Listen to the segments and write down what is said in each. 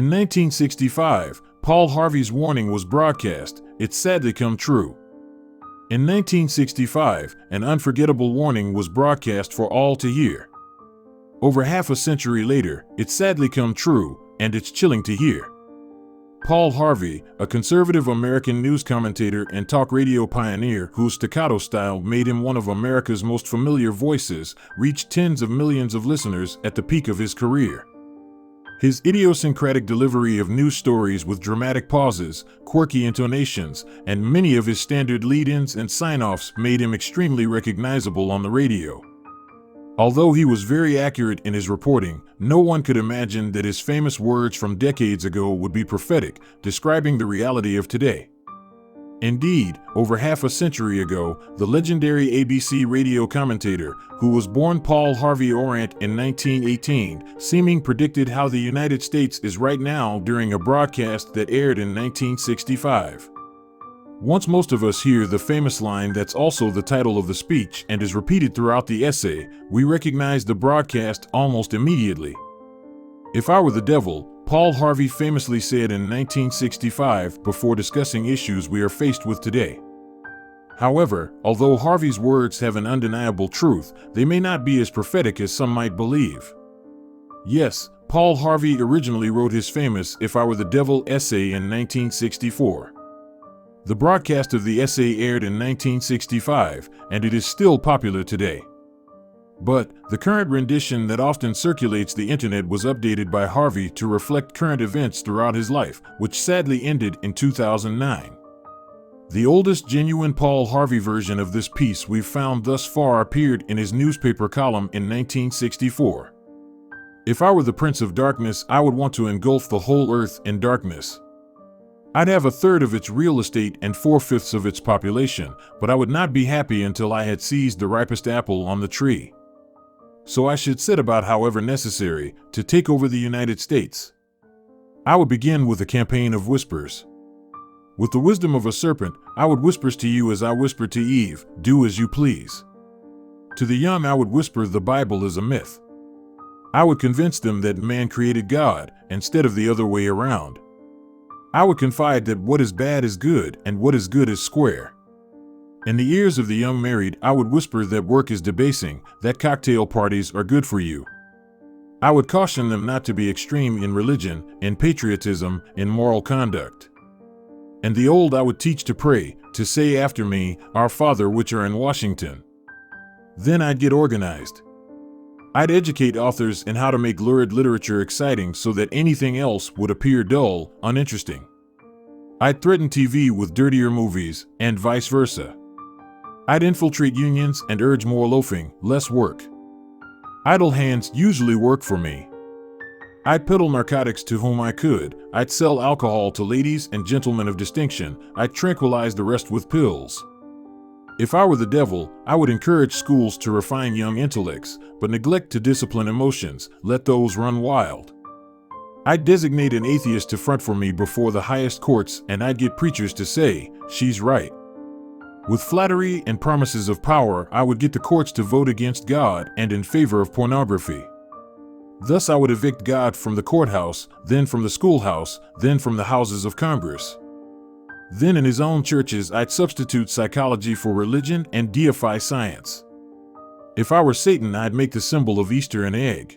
In 1965, Paul Harvey's warning was broadcast. It's sadly come true. In 1965, an unforgettable warning was broadcast for all to hear. Over half a century later, it's sadly come true, and it's chilling to hear. Paul Harvey, a conservative American news commentator and talk radio pioneer whose staccato style made him one of America's most familiar voices, reached tens of millions of listeners at the peak of his career. His idiosyncratic delivery of news stories with dramatic pauses, quirky intonations, and many of his standard lead-ins and sign-offs made him extremely recognizable on the radio. Although he was very accurate in his reporting, no one could imagine that his famous words from decades ago would be prophetic, describing the reality of today. Indeed, over half a century ago, the legendary ABC radio commentator, who was born Paul Harvey Orant in 1918, seeming predicted how the United States is right now during a broadcast that aired in 1965. Once most of us hear the famous line that's also the title of the speech and is repeated throughout the essay, we recognize the broadcast almost immediately. "If I were the devil," Paul Harvey famously said in 1965 before discussing issues we are faced with today. However, although Harvey's words have an undeniable truth, they may not be as prophetic as some might believe. Yes, Paul Harvey originally wrote his famous "If I Were the Devil" essay in 1964. The broadcast of the essay aired in 1965, and it is still popular today. But the current rendition that often circulates the internet was updated by Harvey to reflect current events throughout his life, which sadly ended in 2009. The oldest genuine Paul Harvey version of this piece we've found thus far appeared in his newspaper column in 1964. "If I were the Prince of Darkness, I would want to engulf the whole earth in darkness. I'd have a third of its real estate and 4/5 of its population, but I would not be happy until I had seized the ripest apple on the tree. So I should set about, however necessary, to take over the United States. I would begin with a campaign of whispers. With the wisdom of a serpent, I would whisper to you as I whispered to Eve, 'Do as you please.' To the young I would whisper the Bible is a myth. I would convince them that man created God, instead of the other way around. I would confide that what is bad is good, and what is good is square. In the ears of the young married, I would whisper that work is debasing, that cocktail parties are good for you. I would caution them not to be extreme in religion, in patriotism, in moral conduct. And the old I would teach to pray, to say after me, 'Our Father which are in Washington.' Then I'd get organized. I'd educate authors in how to make lurid literature exciting so that anything else would appear dull, uninteresting. I'd threaten TV with dirtier movies, and vice versa. I'd infiltrate unions and urge more loafing, less work. Idle hands usually work for me. I'd peddle narcotics to whom I could. I'd sell alcohol to ladies and gentlemen of distinction. I'd tranquilize the rest with pills. If I were the devil, I would encourage schools to refine young intellects, but neglect to discipline emotions, let those run wild. I'd designate an atheist to front for me before the highest courts, and I'd get preachers to say, 'She's right.' With flattery and promises of power, I would get the courts to vote against God and in favor of pornography. Thus I would evict God from the courthouse, then from the schoolhouse, then from the houses of Congress. Then in his own churches I'd substitute psychology for religion and deify science. If I were Satan, I'd make the symbol of Easter an egg,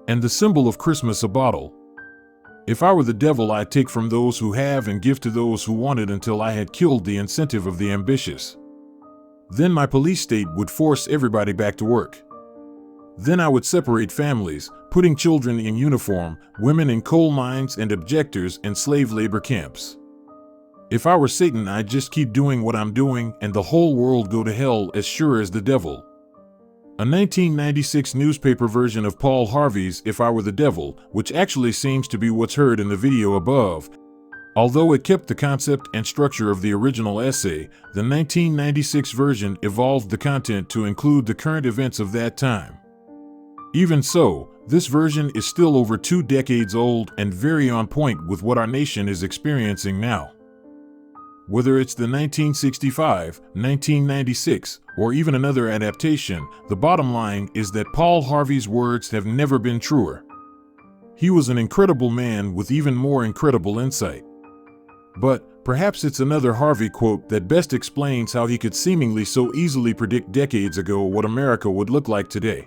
and the symbol of Christmas a bottle. If I were the devil, I'd take from those who have and give to those who want it until I had killed the incentive of the ambitious. Then my police state would force everybody back to work. Then I would separate families, putting children in uniform, women in coal mines, and objectors in slave labor camps. If I were Satan, I'd just keep doing what I'm doing and the whole world go to hell as sure as the devil." A 1996 newspaper version of Paul Harvey's "If I Were the Devil," which actually seems to be what's heard in the video above. Although it kept the concept and structure of the original essay, the 1996 version evolved the content to include the current events of that time. Even so, this version is still over 2 decades old and very on point with what our nation is experiencing now. Whether it's the 1965, 1996, or even another adaptation, the bottom line is that Paul Harvey's words have never been truer. He was an incredible man with even more incredible insight. But perhaps it's another Harvey quote that best explains how he could seemingly so easily predict decades ago what America would look like today.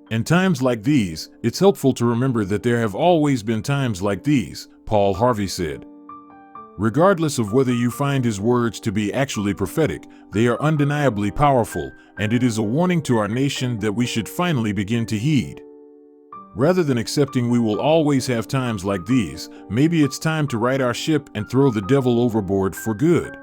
In times like these, it's helpful to remember that there have always been times like these, Paul Harvey said. Regardless of whether you find his words to be actually prophetic, they are undeniably powerful, and it is a warning to our nation that we should finally begin to heed. Rather than accepting we will always have times like these, maybe it's time to right our ship and throw the devil overboard for good.